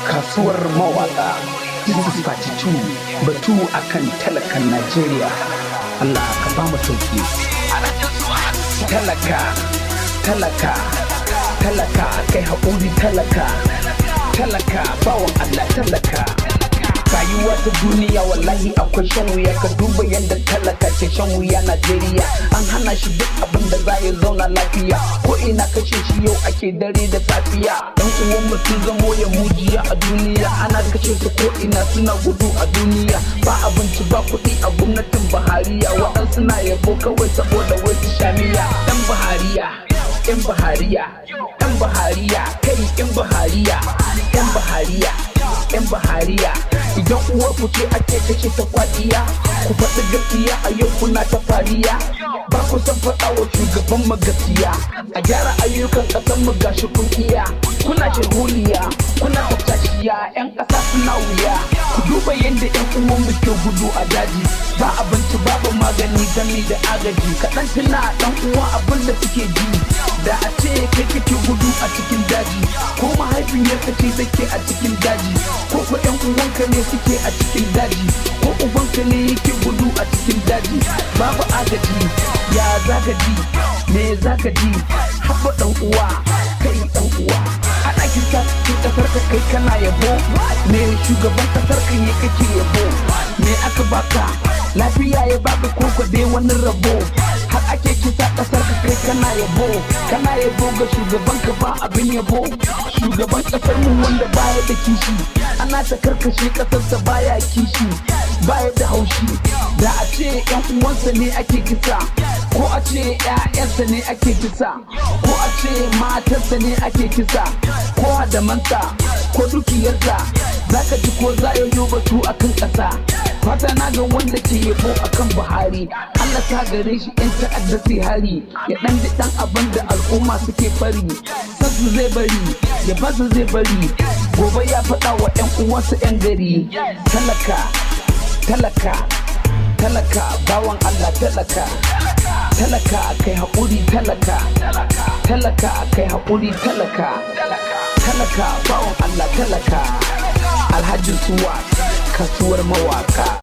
Kasuwar mawaka. This is part 2. Batu akan talakan Najeriya. Allah ka ba mu sauki. Talaka, talaka, talaka, kai haƙuri talaka. Talaka, bawan Allah talaka. Rayuwa ta duniya wallahi akwai shan wuya, ka duba yadda talaka ke shan wuya Najeriya. An hana shi duk abin da za ya zauna lafiya, ko ina kashe shi yau ake dare da safiya. Ɗan uwan mu sun zamo ya mujiya a duniya, ana kashe su ko ina suna gudu a duniya. Ba abinci ba kuɗi a gwamnatin Buhariya, waɗansu na yabo kawai saboda wasu shamiya. Ɗan Buhariya, ɗan Buhariya, ɗan Buhariya, kai ɗan Buhariya, ɗan Buhariya, ɗan Buhariya. Idan uwar ku ce ake kashe ta kwadiya, ku faɗi gaskiya a yau kuna ta fariya. Ba ku san faɗa wa shugaban mu gaskiya, a gyara ayyukan ƙasar mu gashi kun iya. Kuna shahuliya, kuna tashiya, 'yan ƙasa suna wuya. Ku duba yadda 'yan uwan mu ke gudu a daji, ba abinci babu magani gami da agaji. Kaɗan tuna ɗan uwa abin da suke ji, da a ce kai kake gudu a cikin daji, ko mahaifiyarka ce take a cikin daji, ko ko 'yan uwanka ne suke a cikin daji, ko ubanka ne yake gudu a cikin daji. Babu agaji, ya zaka ji, me zaka ji? Habba ɗan uwa, kai ɗan uwa, ana kisa cikin ƙasar ka kai kana yabo, me shugaban ƙasar ka ne kake yabo? Me aka baka? Lafiya ya baka koko dai wani rabo? Har ake kisa ƙasar ka kai kana yabo ga shugaban ka ba abin yabo. Shugaban ƙasar mu wanda baya da kishi, ana ta karkashe ƙasarsa baya kishi, baya da haushi. Da a ce 'yan uwansa ne ake kisa, ko a ce 'ya'yansa ne ake kisa, ko a ce matarsa ne ake kisa, ko hadamansa ko dukiyarsa, zaka ji ko za ya yi batu akan ƙasa. Fata na ga wanda ke yabo akan Buhari, Allah ta gare shi 'yan ta'adda sai hari, ya ɗan da ɗan abin da al'umma suke fari. Sassu zai bari, ya basu zai bari, gobe ya faɗa wa 'yan uwansa 'yan gari. Talaka, talaka, talaka, bawan Allah talaka. Talaka kai haƙuri talaka, talaka kai haƙuri talaka, talaka bawan Allah talaka. Alhaji Suwa, kasuwar mawaka.